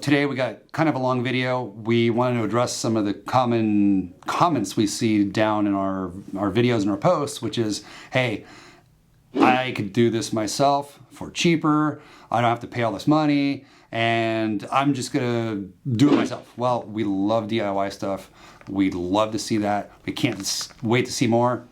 Today we got kind of a long video. We wanted to address some of the common comments we see down in our videos and our posts, which is, hey, I could do this myself for cheaper. I don't have to pay all this money and I'm just gonna do it myself. Well, we love DIY stuff. We'd love to see that. We can't wait to see more.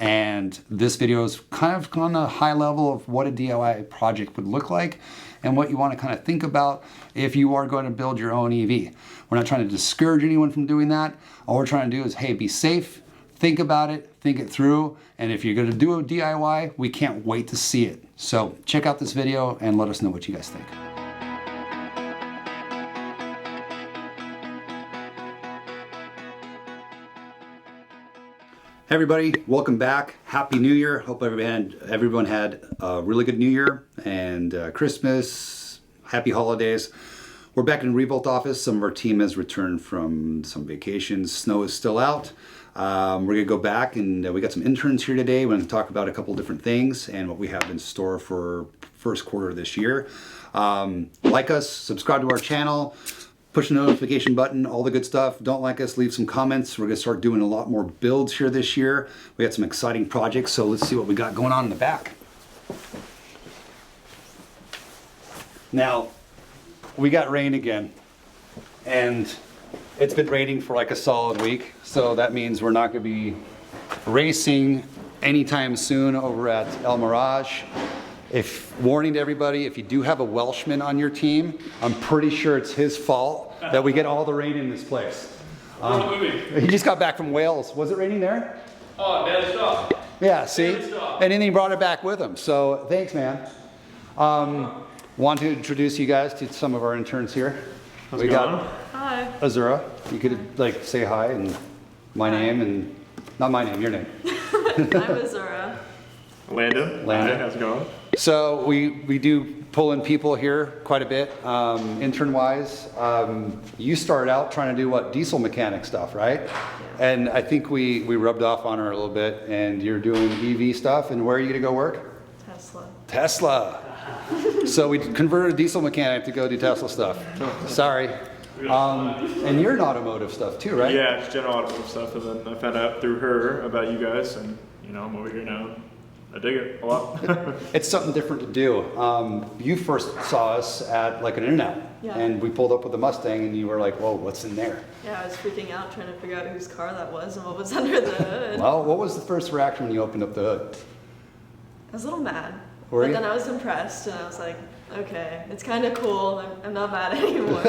And this video is kind of on a high level of what a DIY project would look like and what you want to kind of think about if you are going to build your own EV. We're not trying to discourage anyone from doing that. All we're trying to do is, hey, be safe, think about it, think it through, and if you're going to do a DIY, we can't wait to see it. So check out this video and let us know what you guys think. Hey everybody, welcome back. Happy New Year. Hope everyone had a really good New Year and Christmas. Happy holidays. We're back in Revolt office. Some of our team has returned from some vacations. Snow is still out. We're gonna go back and we got some interns here today. We're gonna talk about a couple different things and what we have in store for first quarter of this year. Like us, subscribe to our channel. Push the notification button, all the good stuff. Don't like us, leave some comments. We're gonna start doing a lot more builds here this year. We got some exciting projects, so let's see what we got going on in the back. Now, we got rain again, and it's been raining for like a solid week, so that means we're not gonna be racing anytime soon over at El Mirage. Warning to everybody, if you do have a Welshman on your team, I'm pretty sure it's his fault that we get all the rain in this place. He just got back from Wales. Was it raining there? Oh, it never stopped. Yeah, see? And then he brought it back with him. So thanks, man. Want to introduce you guys to some of our interns here. How's it going? Hi. Azura. You could like say hi and my name and not my name, your name. I'm Azura. Landon. Hi, how's it going? So we do pull in people here quite a bit, intern-wise. You started out trying to do what, diesel mechanic stuff, right? Yeah. And I think we rubbed off on her a little bit, and you're doing EV stuff, and where are you gonna go work? Tesla. Tesla. So we converted a diesel mechanic to go do Tesla stuff. Sorry. And you're in automotive stuff too, right? Yeah, it's general automotive stuff, and then I found out through her about you guys, and you know, I'm over here now. I dig it a lot. It's something different to do. You first saw us at like an In-N-Out, Yeah. and we pulled up with a Mustang, and you were like, "Whoa, what's in there?" Yeah, I was freaking out trying to figure out whose car that was and what was under the hood. Well, what was the first reaction when you opened up the hood? I was a little mad, Were but you? then I was impressed, and I was like, okay, it's kind of cool. I'm not mad anymore.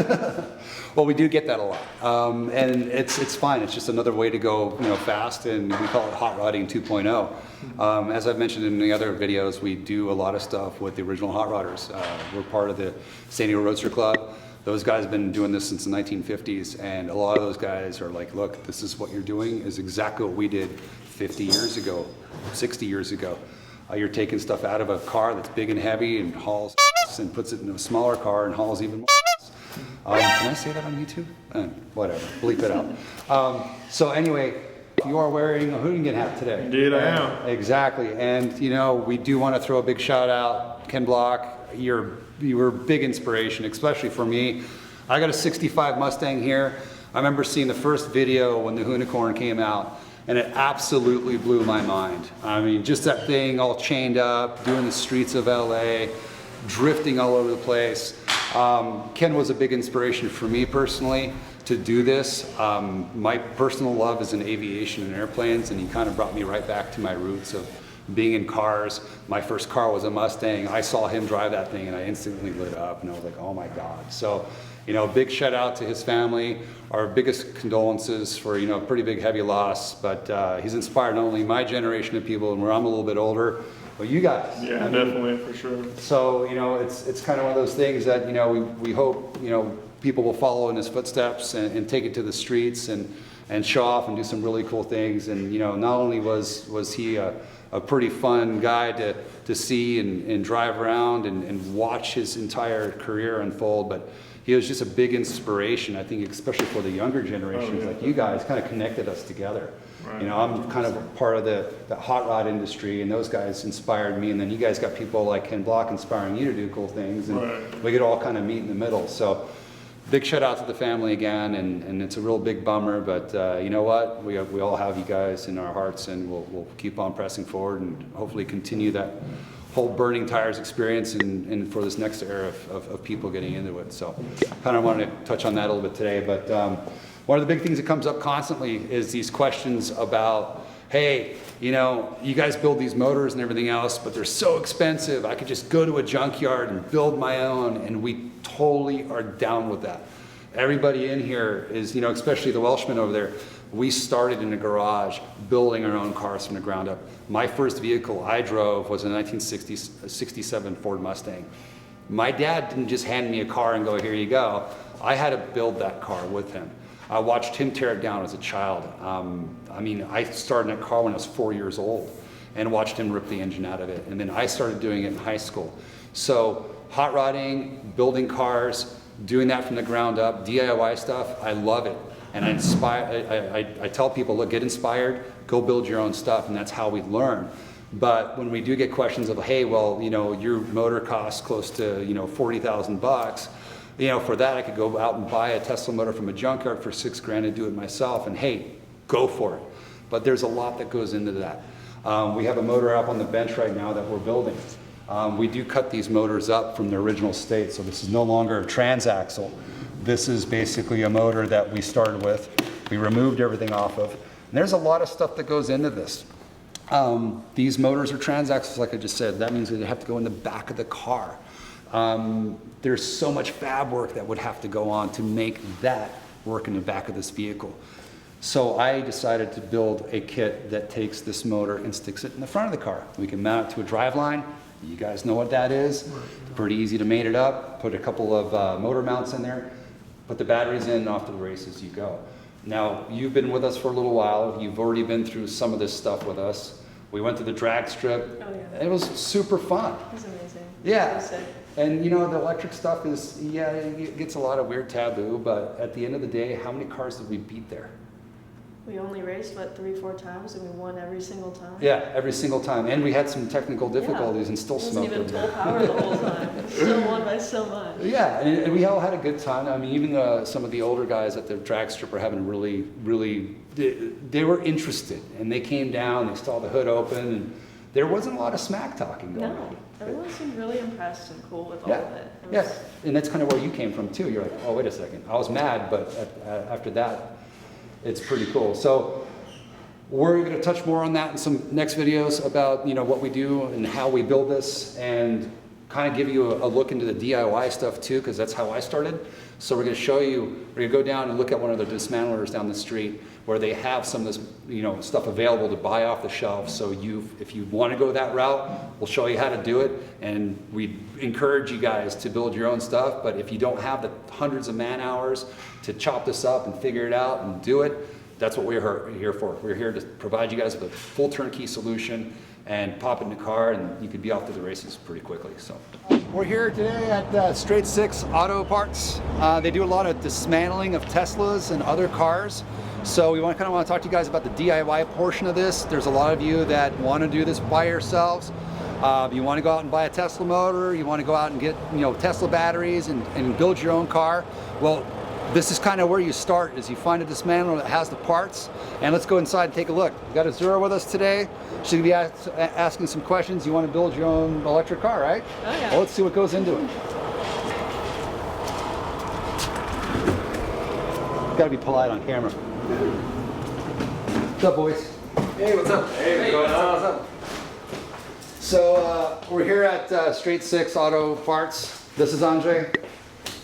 Well, we do get that a lot, and it's fine. It's just another way to go, fast, and we call it hot rodding 2.0. As I've mentioned in the other videos, we do a lot of stuff with the original hot rodders. We're part of the San Diego Roadster Club. Those guys have been doing this since the 1950s, and a lot of those guys are like, look, this is what you're doing is exactly what we did 50 years ago, 60 years ago. You're taking stuff out of a car that's big and heavy and hauls and puts it in a smaller car and hauls even more. Can I say that on YouTube? Whatever, bleep it out. So anyway, you are wearing a Hoonigan hat today. Indeed, I am. Exactly, and we do want to throw a big shout out, Ken Block. You were a big inspiration, especially for me. I got a 65 Mustang here. I remember seeing the first video when the Hoonicorn came out, and it absolutely blew my mind. I mean, just that thing all chained up, doing the streets of LA, drifting all over the place. Ken was a big inspiration for me personally to do this. My personal love is in aviation and airplanes, and he kind of brought me right back to my roots of being in cars. My first car was a Mustang. I saw him drive that thing and I instantly lit up and I was like, oh my God. So, big shout out to his family. Our biggest condolences for, a pretty big heavy loss, but he's inspired not only my generation of people and where I'm a little bit older, but you guys. Yeah, definitely, for sure. So, it's kind of one of those things that, we hope, people will follow in his footsteps and take it to the streets and show off and do some really cool things. And, not only was he a pretty fun guy to see and drive around and watch his entire career unfold, but he was just a big inspiration, I think, especially for the younger generations. Like you guys kind of connected us together. Right. I'm kind of a part of the hot rod industry, and those guys inspired me, and then you guys got people like Ken Block inspiring you to do cool things, and we could all kind of meet in the middle. So big shout out to the family again, and it's a real big bummer, but you know what? We all have you guys in our hearts, and we'll keep on pressing forward and hopefully continue that whole burning tires experience and for this next era of people getting into it. So kind of wanted to touch on that a little bit today, but one of the big things that comes up constantly is these questions about, hey, you know, you guys build these motors and everything else, but they're so expensive. I could just go to a junkyard and build my own, and we totally are down with that. Everybody in here is, you know, especially the Welshmen over there, we started in a garage building our own cars from the ground up. My first vehicle I drove was a 1967 Ford Mustang. My dad didn't just hand me a car and go, here you go. I had to build that car with him. I watched him tear it down as a child. I mean, I started in a car when I was 4 years old and watched him rip the engine out of it. And then I started doing it in high school. So hot rodding, building cars, doing that from the ground up, DIY stuff, I love it. And I tell people, look, get inspired, go build your own stuff, and that's how we learn. But when we do get questions of, hey, well, you know, your motor costs close to, you know, 40,000 bucks, you know, for that I could go out and buy a Tesla motor from a junkyard for $6,000 and do it myself, and hey, go for it. But there's a lot that goes into that. We have a motor up on the bench right now that we're building. We do cut these motors up from their original state, so this is no longer a transaxle. This is basically a motor that we started with. We removed everything off of. And there's a lot of stuff that goes into this. These motors are transaxles, like I just said. That means that they have to go in the back of the car. There's so much fab work that would have to go on to make that work in the back of this vehicle. So I decided to build a kit that takes this motor and sticks it in the front of the car. We can mount it to a driveline. You guys know what that is. Pretty easy to mate it up. Put a couple of motor mounts in there. Put the batteries in, and off to the races you go. Now, you've been with us for a little while. You've already been through some of this stuff with us. We went to the drag strip. Oh, yeah. It was super fun. It was amazing. Yeah. So sick. And you know, the electric stuff is, yeah, it gets a lot of weird taboo, but at the end of the day, how many cars did we beat there? We only raced, what, 3-4 times, and we won every single time? Yeah, every single time. And we had some technical difficulties and still smoked It wasn't even them. full power the whole time. We still won by so much. Yeah, and we all had a good time. I mean, even some of the older guys at the drag strip were having really, they were interested, and they came down, they saw the hood open, and there wasn't a lot of smack talking going on. No, everyone seemed really impressed and cool with all Yeah, of it. yeah, and that's kind of where you came from too. You're like, oh, wait a second. I was mad, but after that, it's pretty cool. So we're going to touch more on that in some next videos about, you know, what we do and how we build this, and kind of give you a look into the DIY stuff too, because that's how I started. So we're going to show you, we're going to go down and look at one of the dismantlers down the street where they have some of this, you know, stuff available to buy off the shelf. So if you want to go that route, we'll show you how to do it, and we encourage you guys to build your own stuff. But if you don't have the hundreds of man hours to chop this up and figure it out and do it, that's what we're here for. We're here to provide you guys with a full turnkey solution and pop it in the car, and you could be off to the races pretty quickly. So we're here today at Straight Six Auto Parts. They do a lot of dismantling of Teslas and other cars. So we kind of want to talk to you guys about the DIY portion of this. There's a lot of you that want to do this by yourselves. You want to go out and buy a Tesla motor. You want to go out and get, you know, Tesla batteries and build your own car. Well, this is kind of where you start, is you find a dismantler that has the parts. And let's go inside and take a look. We got Azura with us today. She's going to be asking some questions. You want to build your own electric car, right? Oh, yeah. Well, let's see what goes into it. Got to be polite on camera. What's up, boys? Hey, what's up? Hey, what's going on? What's up? So we're here at Straight Six Auto Parts. This is Andre.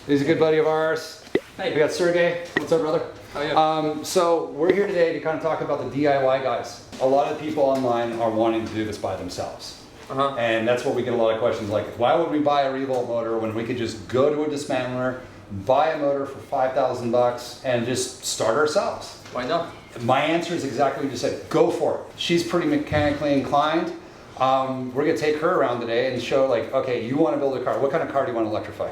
He's a good buddy of ours. Hey. We got Sergey. What's up, brother? Oh, yeah. So we're here today to kind of talk about the DIY guys. A lot of people online are wanting to do this by themselves. Uh-huh. And that's what we get a lot of questions like, why would we buy a Revolt motor when we could just go to a dismantler, buy a motor for 5,000 bucks and just start ourselves? Why not? My answer is exactly what you said. Go for it. She's pretty mechanically inclined. We're going to take her around today and show, like, okay, you want to build a car. What kind of car do you want to electrify?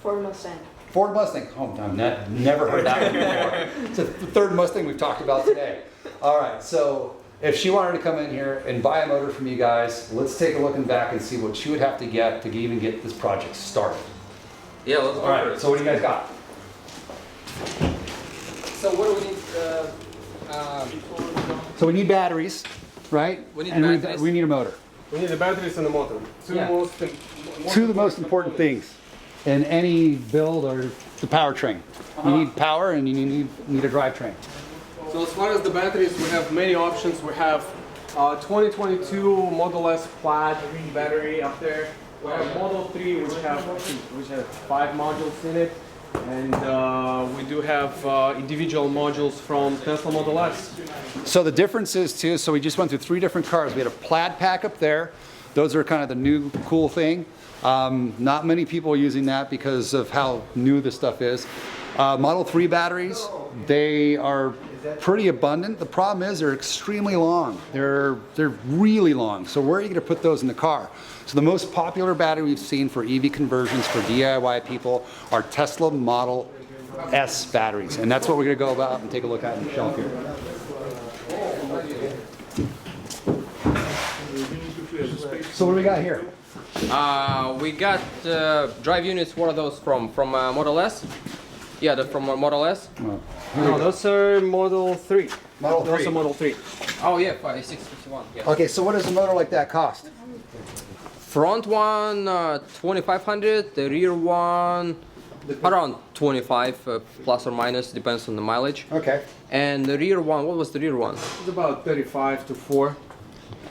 Ford Mustang. Ford Mustang. Oh, I've never heard that one before. It's the third Mustang we've talked about today. All right, so if she wanted to come in here and buy a motor from you guys, let's take a look in back and see what she would have to get to even get this project started. Yeah, let's go. All right, so what do you guys got? So what do we need? So we need batteries, right? We need and batteries. we need a motor. We need the batteries and the motor. Yeah. Two of the most important things in any build are the powertrain. You need power and you need a drivetrain. So as far as the batteries, we have many options. We have 2022 Model S Plaid battery up there. We have Model 3, which have 5 modules in it. And we do have individual modules from Tesla Model S. So the difference is too, so we just went through 3 different cars. We had a Plaid pack up there. Those are kind of the new cool thing. Not many people are using that because of how new this stuff is. Model 3 batteries, they are pretty abundant. The problem is they're extremely long. They're really long. So where are you going to put those in the car? So the most popular battery we've seen for EV conversions for DIY people are Tesla Model S batteries. And that's what we're going to go about and take a look at on the shelf here. So what do we got here? We got drive units. What are those from? From Model S? Yeah, they're from Model S. No, those are Model 3. Model Those 3. are Model 3. Oh yeah, 5651. Yeah. Okay, so what does a motor like that cost? Front one 2500. The rear one around 25 plus or minus, depends on the mileage. Okay. And the rear one, what was the rear one? It's about 35 to 4.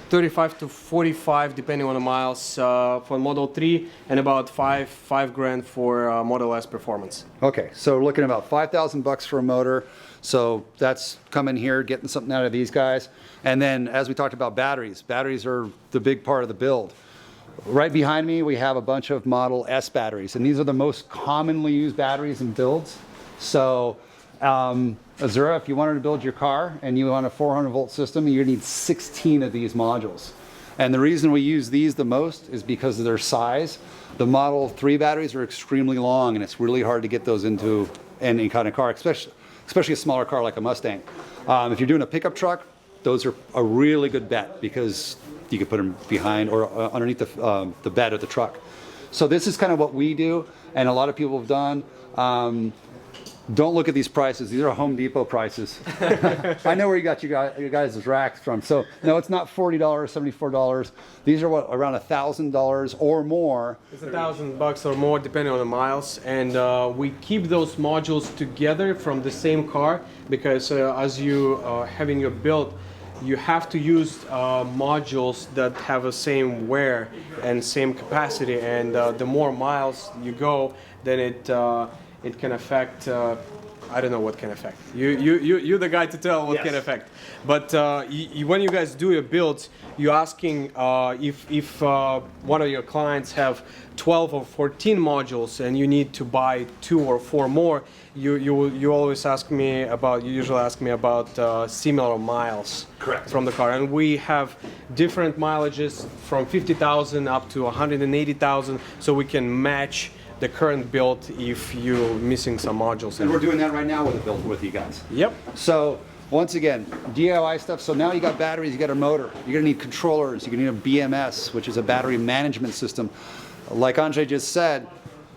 35 to 45 depending on the miles for Model 3 and about five grand for Model S Performance. Okay, so we're looking at about 5,000 bucks for a motor. So that's coming here, getting something out of these guys. And then as we talked about batteries, batteries are the big part of the build. Right behind me, we have a bunch of Model S batteries, and these are the most commonly used batteries in builds. So Azura, if you wanted to build your car and you want a 400 volt system, you need 16 of these modules. And the reason we use these the most is because of their size. The Model 3 batteries are extremely long, and it's really hard to get those into any kind of car, especially a smaller car like a Mustang. If you're doing a pickup truck, those are a really good bet because you could put them behind or underneath the bed of the truck. So this is kind of what we do, and a lot of people have done. Don't look at these prices. These are Home Depot prices. I know where you got your guys' racks from. So no, it's not $40, $74. These are what, around $1,000 or more. It's $1,000 or more depending on the miles, and we keep those modules together from the same car because as you having your build, you have to use modules that have the same wear and same capacity, and the more miles you go, then it can affect. I don't know what can affect. You're the guy to tell what can affect. But when you guys do your builds, you're asking if one of your clients have 12 or 14 modules and you need to buy 2 or 4 more. You always ask me about. You usually ask me about similar miles. Correct. From the car, and we have different mileages from 50,000 up to 180,000, so we can match the current build if you're missing some modules. And we're doing that right now with the build with you guys. Yep. So once again, DIY stuff. So now you got batteries, you got a motor. You're gonna need controllers. You're gonna need a BMS, which is a battery management system. Like Andrzej just said,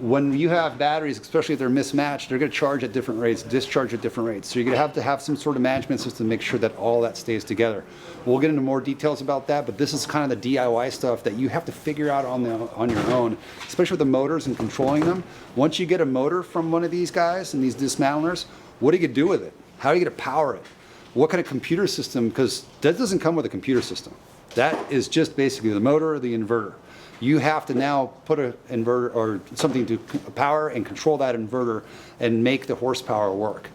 when you have batteries, especially if they're mismatched, they're gonna charge at different rates, discharge at different rates. So you're gonna have to have some sort of management system to make sure that all that stays together. We'll get into more details about that, but this is kind of the DIY stuff that you have to figure out on your own, especially with the motors and controlling them. Once you get a motor from one of these guys and these dismantlers, what do you do with it? How are you gonna power it? What kind of computer system? Because that doesn't come with a computer system. That is just basically the motor or the inverter. You have to now put an inverter or something to power and control that inverter and make the horsepower work.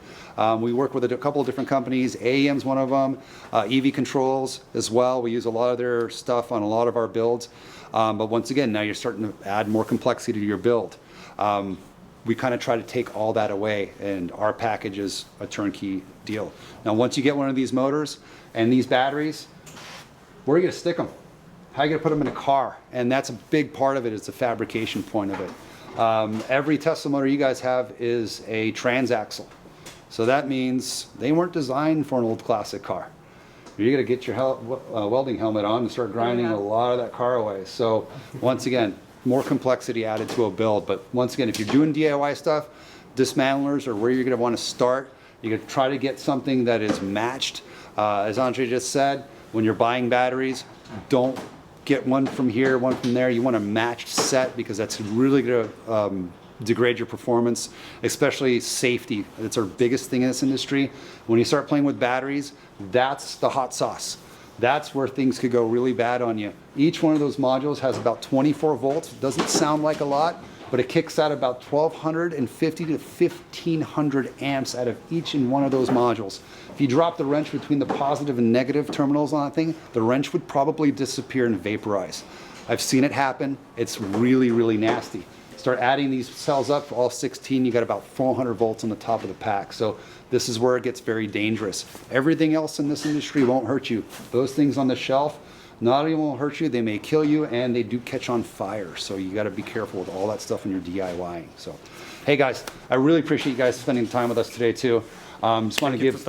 We work with a couple of different companies. AEM's one of them. EV Controls as well. We use a lot of their stuff on a lot of our builds. But once again, now you're starting to add more complexity to your build. We kind of try to take all that away, and our package is a turnkey deal. Now, once you get one of these motors and these batteries, where are you going to stick them? How are you going to put them in a car? And that's a big part of it, is the fabrication point of it. Every Tesla motor you guys have is a transaxle. So that means they weren't designed for an old classic car. You're going to get your welding helmet on and start grinding a lot of that car away. So once again, more complexity added to a build. But once again, if you're doing DIY stuff, dismantlers are where you're going to want to start. You're going to try to get something that is matched. As Andre just said, when you're buying batteries, don't get one from here, one from there. You want a matched set because that's really going to degrade your performance, especially safety. That's our biggest thing in this industry. When you start playing with batteries, that's the hot sauce. That's where things could go really bad on you. Each one of those modules has about 24 volts. It doesn't sound like a lot, but it kicks out about 1,250 to 1,500 amps out of each and one of those modules. If you drop the wrench between the positive and negative terminals on that thing, the wrench would probably disappear and vaporize. I've seen it happen. It's really, really nasty. Start adding these cells up, all 16, you got about 400 volts on the top of the pack. So this is where it gets very dangerous. Everything else in this industry won't hurt you. Those things on the shelf, not only won't hurt you, they may kill you, and they do catch on fire. So you got to be careful with all that stuff when you're DIYing. So, hey guys, I really appreciate you guys spending time with us today too. Just want to give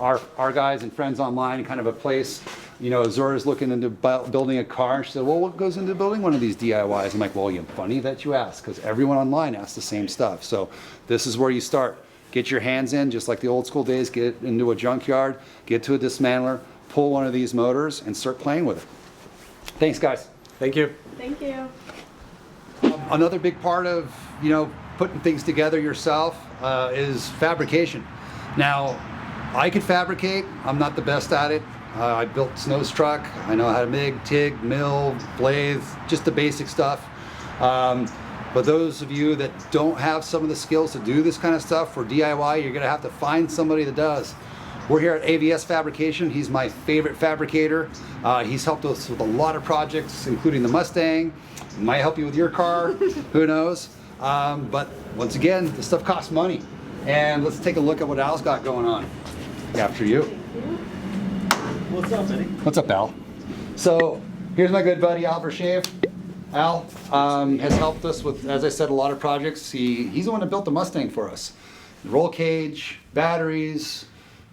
our guys and friends online kind of a place. You know, Zora's looking into building a car. She said, well, what goes into building one of these DIYs? I'm like, well, funny that you ask, because everyone online asks the same stuff. So this is where you start. Get your hands in, just like the old school days, get into a junkyard, get to a dismantler, pull one of these motors, and start playing with it. Thanks, guys. Thank you. Thank you. Another big part of, putting things together yourself is fabrication. Now, I could fabricate. I'm not the best at it. I built Snow's truck. I know how to MIG, TIG, mill, lathe, just the basic stuff. But those of you that don't have some of the skills to do this kind of stuff for DIY, you're gonna have to find somebody that does. We're here at AVS Fabrication. He's my favorite fabricator. He's helped us with a lot of projects, including the Mustang. Might help you with your car, who knows? But once again, this stuff costs money. And let's take a look at what Al's got going on. After you. What's up, Eddie? What's up, Al? So here's my good buddy, Al Vershave. Al has helped us with, as I said, a lot of projects. He's the one that built the Mustang for us. Roll cage, batteries,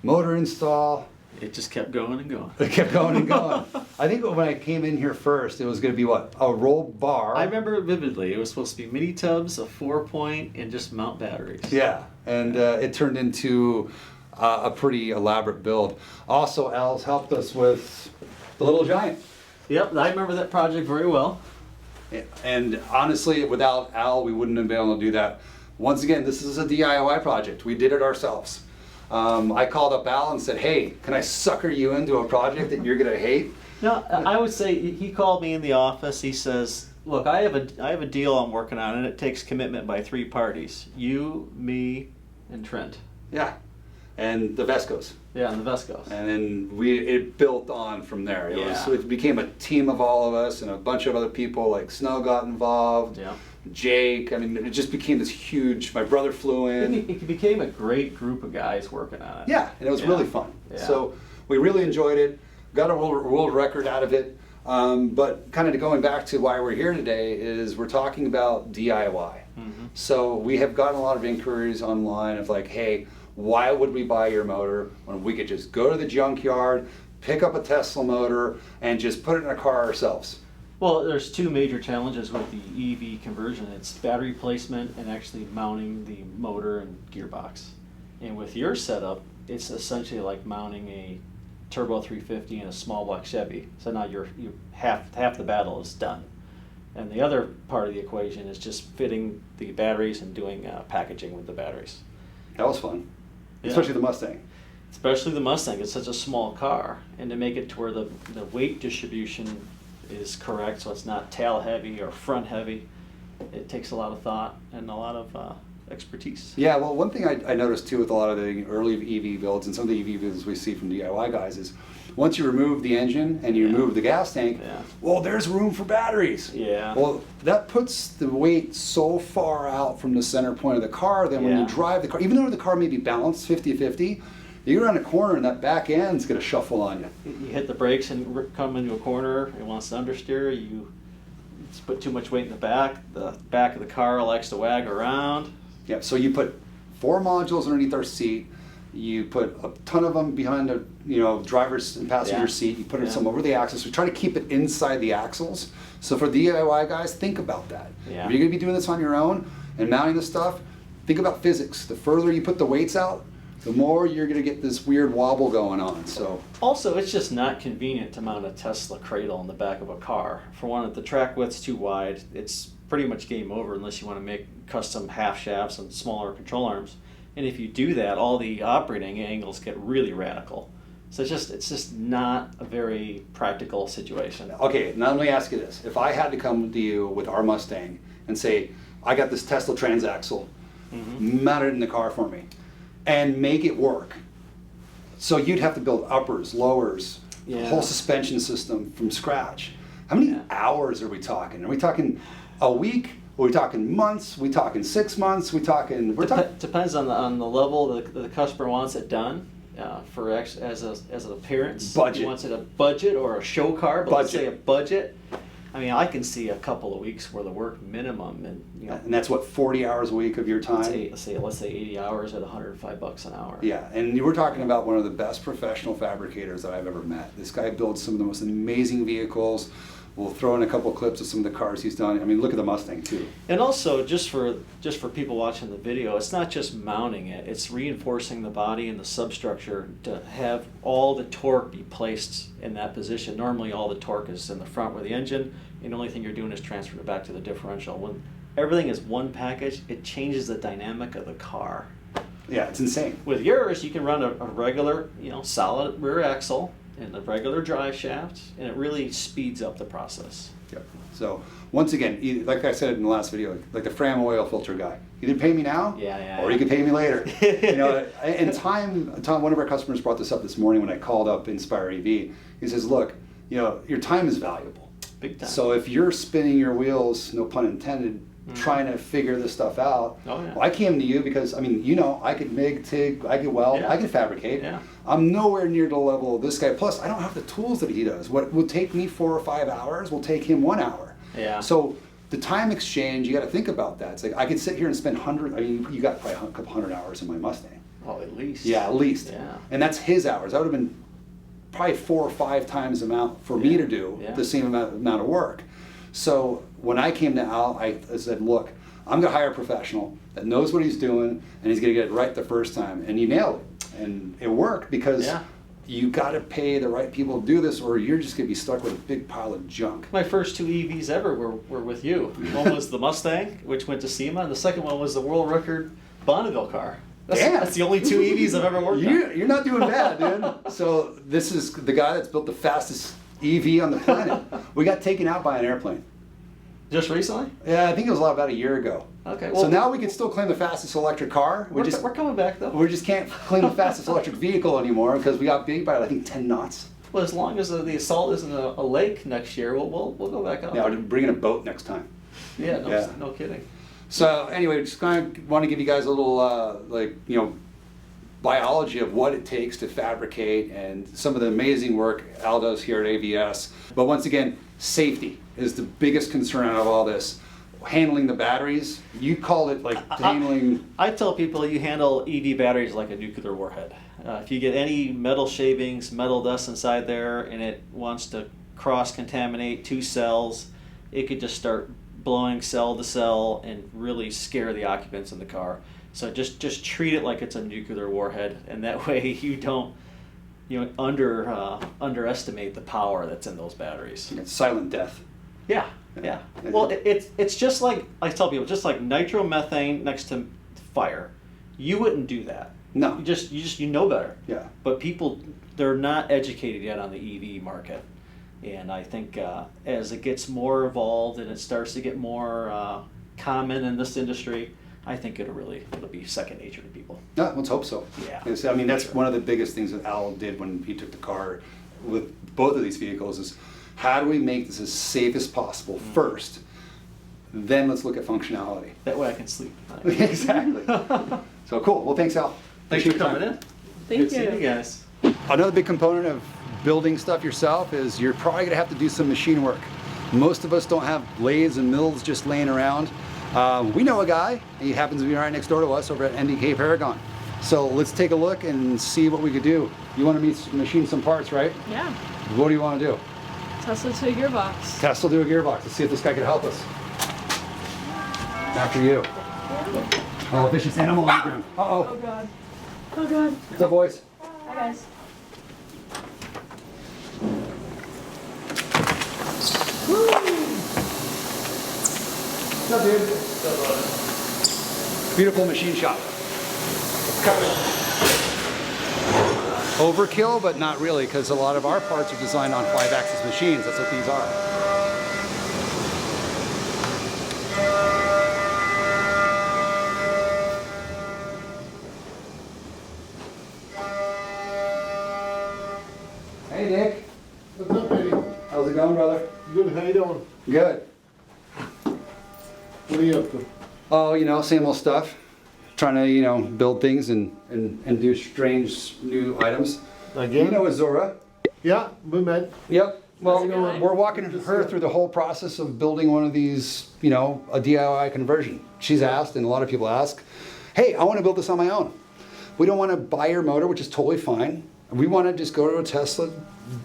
motor install. It just kept going and going. It kept going and going. I think when I came in here first, it was going to be what? A roll bar. I remember it vividly. It was supposed to be mini tubs, a 4-point, and just mount batteries. Yeah, and it turned into a pretty elaborate build. Also, Al's helped us with the Little Giant. Yep, I remember that project very well. And honestly, without Al, we wouldn't have been able to do that. Once again, this is a DIY project. We did it ourselves. I called up Al and said, hey, can I sucker you into a project that you're going to hate? No, I would say he called me in the office. He says, look, I have a deal I'm working on, and it takes commitment by 3 parties. You, me, and Trent. Yeah, and the Vescos. Yeah, and the Vescos. And then it built on from there. It became a team of all of us, and a bunch of other people, like Snow got involved. Yeah. Jake, I mean, it just became this huge, my brother flew in. It became a great group of guys working on it. Yeah, and it was really fun. Yeah. So we really enjoyed it, got a world record out of it. But kind of going back to why we're here today is we're talking about DIY. Mm-hmm. So we have gotten a lot of inquiries online of like, hey, why would we buy your motor when we could just go to the junkyard, pick up a Tesla motor, and just put it in a car ourselves? Well, there's 2 major challenges with the EV conversion. It's battery placement and actually mounting the motor and gearbox. And with your setup, it's essentially like mounting a turbo 350 in a small block Chevy. So now you're half the battle is done. And the other part of the equation is just fitting the batteries and doing packaging with the batteries. That was fun, Yeah. especially the Mustang. Especially the Mustang. It's such a small car, and to make it to where the weight distribution is correct, so it's not tail heavy or front heavy, it takes a lot of thought and a lot of expertise. Yeah, well, one thing I noticed too with a lot of the early EV builds and some of the EV builds we see from DIY guys is once you remove the engine and you remove the gas tank, well, there's room for batteries. Yeah. Well, that puts the weight so far out from the center point of the car that when you drive the car, even though the car may be balanced 50-50, you go around a corner and that back end's going to shuffle on you. You hit the brakes and come into a corner, it wants to understeer, you put too much weight in the back of the car likes to wag around. Yeah, so you put 4 modules underneath our seat, You put a ton of them behind the driver's and passenger Yeah. seat. You put Yeah. some over the axles. We try to keep it inside the axles. So for DIY guys, think about that. Yeah. If you're gonna be doing this on your own and mounting this stuff, think about physics. The further you put the weights out, the more you're gonna get this weird wobble going on. So Also, it's just not convenient to mount a Tesla cradle in the back of a car. For one, if the track width's too wide, it's pretty much game over unless you want to make custom half shafts and smaller control arms. And if you do that, all the operating angles get really radical. So it's just not a very practical situation. okay, now let me ask you this. If I had to come to you with our Mustang and say, I got this Tesla transaxle, mount it in the car for me, and make it work. So you'd have to build uppers, lowers, the Yeah. whole suspension system from scratch. How many Yeah. hours are we talking? Are we talking a week? Are we talking months? Are we talking 6 months? We're talking. Depends on the level that the customer wants it done. For as an appearance, Budget. He wants it a budget or a show car, but let's Budget. say a budget. I mean, I can see a couple of weeks worth of work minimum, and And that's what, 40 hours a week of your time? let's say 80 hours at $105 an hour. Yeah, and you were talking about one of the best professional fabricators that I've ever met. This guy builds some of the most amazing vehicles. We'll throw in a couple of clips of some of the cars he's done. I mean, look at the Mustang too. And also, just for people watching the video, it's not just mounting it; it's reinforcing the body and the substructure to have all the torque be placed in that position. Normally, all the torque is in the front with the engine, and the only thing you're doing is transferring it back to the differential. When everything is one package, it changes the dynamic of the car. Yeah, it's insane. With yours, you can run a regular, solid rear axle and a regular drive shaft, and it really speeds up the process. Yep. So once again, like I said in the last video, like the Fram oil filter guy, you can pay me now, Yeah. or you can pay me later. And Tom, one of our customers brought this up this morning when I called up Inspire EV. He says, look, your time is valuable. Big time. So if you're spinning your wheels, no pun intended, trying to figure this stuff out, Oh, yeah. well, I came to you because, I could MIG, TIG, I could weld, Yeah. I could fabricate. Yeah. I'm nowhere near the level of this guy. Plus, I don't have the tools that he does. What would take me 4 or 5 hours will take him 1 hour. Yeah. So the time exchange, you got to think about that. It's like I could sit here and spend you got probably a couple hundred hours in my Mustang. Oh, at least. Yeah, at least. Yeah. And that's his hours. That would have been probably 4 or 5 times the amount for me to do Yeah. the same amount of work. So when I came to Al, I said, look, I'm going to hire a professional that knows what he's doing, and he's going to get it right the first time. And he nailed it. And it worked because Yeah. you got to pay the right people to do this, or you're just going to be stuck with a big pile of junk. My first 2 EVs ever were with you. One was the Mustang, which went to SEMA, and the second one was the world record Bonneville car. That's the only 2 EVs I've ever worked on. You're not doing bad, dude. So this is the guy that's built the fastest EV on the planet. We got taken out by an airplane. Just recently? Yeah, I think it was about a year ago. Okay. So now we can still claim the fastest electric car. we're coming back though. We just can't claim the fastest electric vehicle anymore because we got beat by I think 10 knots. Well, as long as the Assault isn't a lake next year, we'll go back up. Yeah, we're bringing a boat next time. Yeah, Yeah. no kidding. So anyway, just kind of want to give you guys a little biology of what it takes to fabricate and some of the amazing work Al does here at AVS. But once again, safety is the biggest concern out of all this. Handling the batteries, you called it like handling. I tell people you handle EV batteries like a nuclear warhead. If you get any metal shavings, metal dust inside there, and it wants to cross-contaminate 2 cells, it could just start blowing cell to cell and really scare the occupants in the car. So just treat it like it's a nuclear warhead, and that way you don't underestimate the power that's in those batteries. It's silent death. Yeah. Well, it's just like I tell people, just like nitromethane next to fire. You wouldn't do that. No. You know better. Yeah. But people, they're not educated yet on the EV market, and I think as it gets more evolved and it starts to get more common in this industry, I think it'll be second nature to people. No, let's hope so. Yeah. Yes, I mean, that's one of the biggest things that Al did when he took the car with both of these vehicles is how do we make this as safe as possible first, then let's look at functionality. That way I can sleep. Exactly. So cool. Well, thanks, Al. Thanks for Appreciate your coming time. in. Thank Good seeing you you. guys. Another big component of building stuff yourself is you're probably going to have to do some machine work. Most of us don't have lathes and mills just laying around. We know a guy. He happens to be right next door to us over at NDK Paragon. So let's take a look and see what we could do. You want to machine some parts, right? Yeah. What do you want to do? Tesla to a gearbox. Tesla do a gearbox. Let's see if this guy can help us. After you. Oh, vicious animal on the ground. Uh-oh. Oh god. Oh god. What's up, boys? Hi guys. What's up, dude? Beautiful machine shop. Overkill, but not really, because a lot of our parts are designed on 5-axis machines. That's what these are. Hey, Nick. What's up, Eddie? How's it going, brother? Good, how you doing? Good. What are you up to? Oh, you know, same old stuff. Trying to, you know, build things and do strange new items. Again? You know Azura. Yeah, we met. Yep. Well, How's it going? we're walking her through the whole process of building one of these, you know, a DIY conversion. She's asked, and a lot of people ask, hey, I want to build this on my own. We don't want to buy your motor, which is totally fine. We want to just go to a Tesla,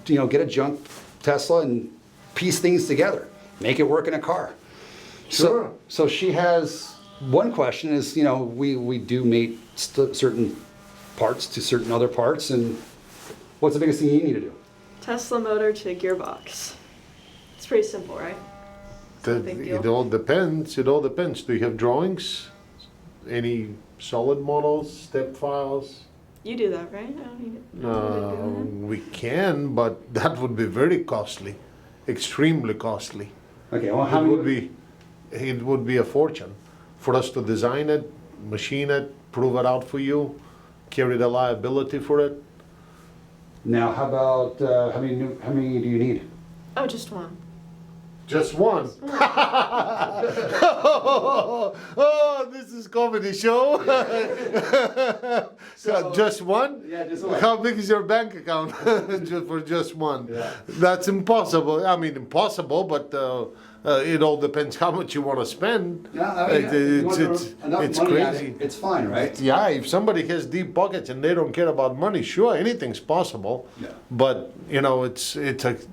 you know, get a junk Tesla and piece things together, make it work in a car. Sure. So she has one question is, you know, we do mate certain parts to certain other parts, and what's the biggest thing you need to do? Tesla motor to gearbox. It's pretty simple, right? Big deal. It all depends. It all depends. Do you have drawings? Any solid models, step files? You do that, right? I don't need it. We can, but that would be very costly, extremely costly. Okay, well, how It would be a fortune for us to design it, machine it, prove it out for you, carry the liability for it. Now, how about how many do you need? Oh, just one. Just one. Oh, this is comedy show. Just one? Yeah, just one. How big is your bank account for just one? Yeah. That's impossible. I mean, impossible, but it all depends how much you want to spend. Yeah, I mean, if you want to throw enough it's money at crazy. it, it's fine, right? Yeah, if somebody has deep pockets and they don't care about money, sure, anything's possible. Yeah. But you know, it's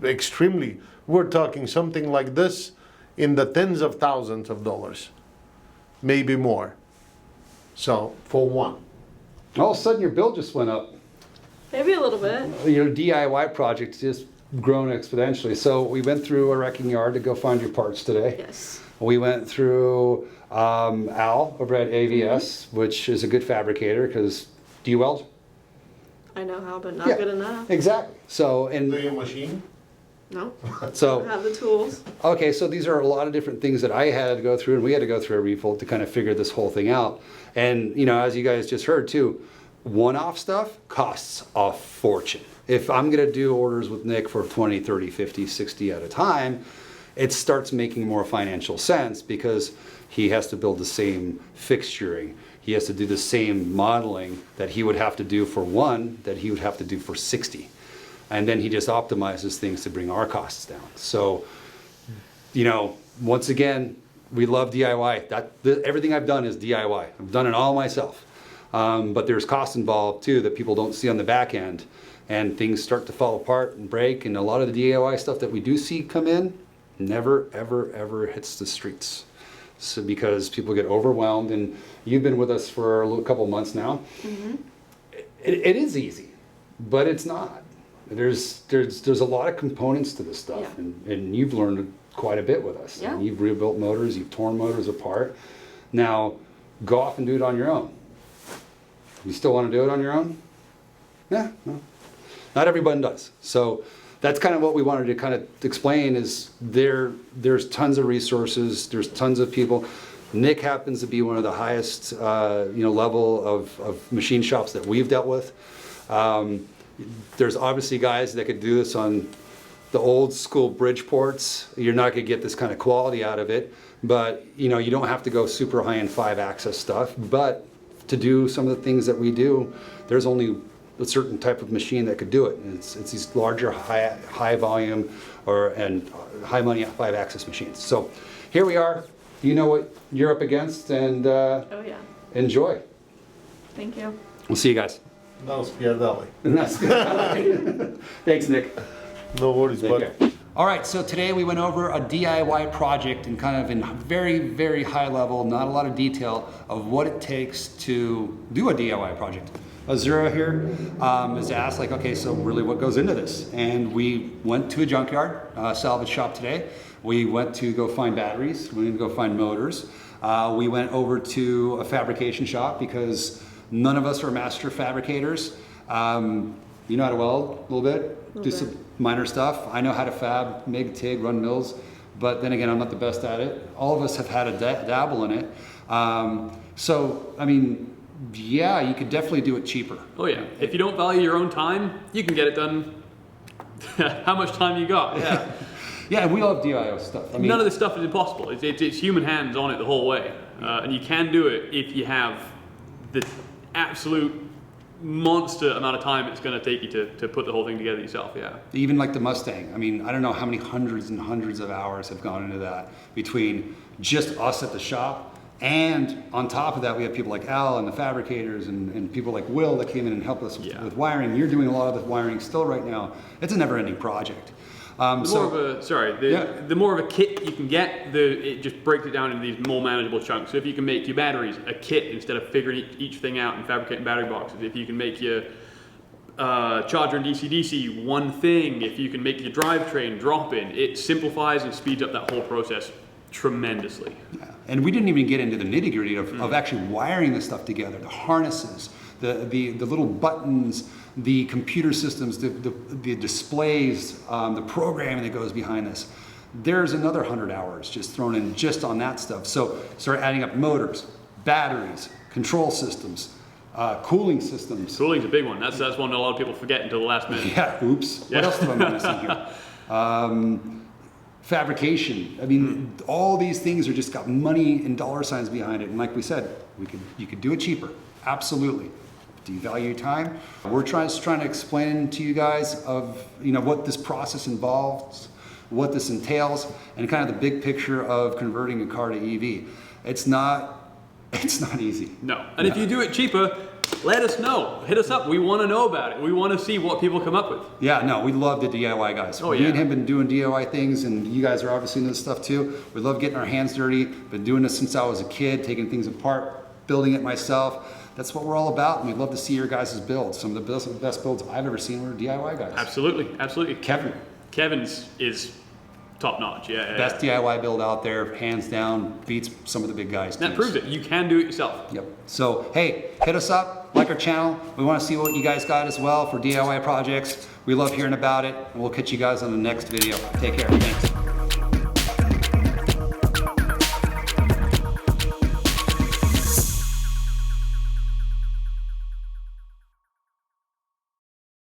extremely. We're talking something like this in the tens of thousands of dollars, maybe more. So for one. All of a sudden, your bill just went up. Maybe a little bit. Your DIY project just grown exponentially. So we went through a wrecking yard to go find your parts today. Yes. We went through Al over at AVS, which is a good fabricator. Because do you weld? I know how, but not Yeah. good enough. Exactly. So and Do you machine? No. so I have the tools. okay, so these are a lot of different things that I had to go through, and we had to go through a Revolt to kind of figure this whole thing out. And, you know, as you guys just heard too, one-off stuff costs a fortune. If I'm going to do orders with Nick for 20, 30, 50, 60 at a time, it starts making more financial sense because he has to build the same fixturing. He has to do the same modeling that he would have to do for one that he would have to do for 60. And then he just optimizes things to bring our costs down. So, you know, once again, we love DIY. Everything I've done is DIY. I've done it all myself. But there's costs involved too that people don't see on the back end. And things start to fall apart and break. And a lot of the DIY stuff that we do see come in never, ever, ever hits the streets. So because people get overwhelmed, and you've been with us for a couple months now. Mm-hmm. It is easy, but it's not. There's a lot of components to this stuff, Yeah. and you've learned quite a bit with us. Yeah. And you've rebuilt motors, you've torn motors apart. Now, go off and do it on your own. You still want to do it on your own? Yeah, no. Not everyone does. So that's kind of what we wanted to kind of explain is there's tons of resources, there's tons of people. Nick happens to be one of the highest level of machine shops that we've dealt with. There's obviously guys that could do this on the old school Bridgeports. You're not going to get this kind of quality out of it, but you know, you don't have to go super high-end 5-axis stuff. But to do some of the things that we do, there's only a certain type of machine that could do it. And it's these larger, high volume and high money 5-axis machines. So here we are. You know what you're up against, and Oh yeah. enjoy. Thank you. We'll see you guys. No, Spiadelli. Thanks, Nick. No worries, Take bud. care. All right, so today we went over a DIY project and kind of in very, very high level, not a lot of detail of what it takes to do a DIY project. Azura here is asked like, okay, so really what goes into this? And we went to a junkyard, salvage shop today. We went to go find batteries. We went to go find motors. We went over to a fabrication shop because none of us are master fabricators. You know how to weld a little bit? Do some minor stuff. I know how to fab, MIG, TIG, run mills, but then again, I'm not the best at it. All of us have had a dabble in it. So, I mean, yeah, you could definitely do it cheaper. Oh yeah, if you don't value your own time, you can get it done. How much time you got? Yeah. Yeah, and we love DIY stuff. I mean, none of this stuff is impossible. It's human hands on it the whole way, and you can do it if you have the absolute monster amount of time it's going to take you to put the whole thing together yourself. Yeah. even like the Mustang. I mean, I don't know how many hundreds and hundreds of hours have gone into that between just us at the shop. And on top of that, we have people like Al and the fabricators and people like Will that came in and helped us with wiring. You're doing a lot of the wiring still right now. It's a never-ending project. The more of a kit you can get, it just breaks it down into these more manageable chunks. So if you can make your batteries a kit instead of figuring each thing out and fabricating battery boxes, if you can make your charger and DC-DC one thing, if you can make your drivetrain drop-in, it simplifies and speeds up that whole process tremendously. Yeah. And we didn't even get into the nitty-gritty of actually wiring the stuff together, the harnesses, the little buttons, the computer systems, the displays, the programming that goes behind this. There's another 100 hours just thrown in just on that stuff. So start adding up motors, batteries, control systems, cooling systems. Cooling's a big one. That's one that a lot of people forget until the last minute. Yeah, oops. What else am I missing here? Fabrication. I mean, all these things are just got money and dollar signs behind it. And like we said, you could do it cheaper. Absolutely. Do you value your time? We're trying to explain to you guys of what this process involves, what this entails, and kind of the big picture of converting a car to EV. It's not easy. No. And if you do it cheaper, let us know. Hit us up. We want to know about it. We want to see what people come up with. Yeah, no, we love the DIY guys. Oh, Me and him been doing DIY things, and you guys are obviously into this stuff too. We love getting our hands dirty. Been doing this since I was a kid, taking things apart, building it myself. That's what we're all about, and we'd love to see your guys' builds. Some of the best builds I've ever seen were DIY guys. Absolutely, absolutely. Kevin's is top notch. Yeah. Best DIY build out there, hands down, beats some of the big guys. That proves it. You can do it yourself. Yep. So hey, hit us up, like our channel. We want to see what you guys got as well for DIY projects. We love hearing about it, and we'll catch you guys on the next video. Take care. Thanks.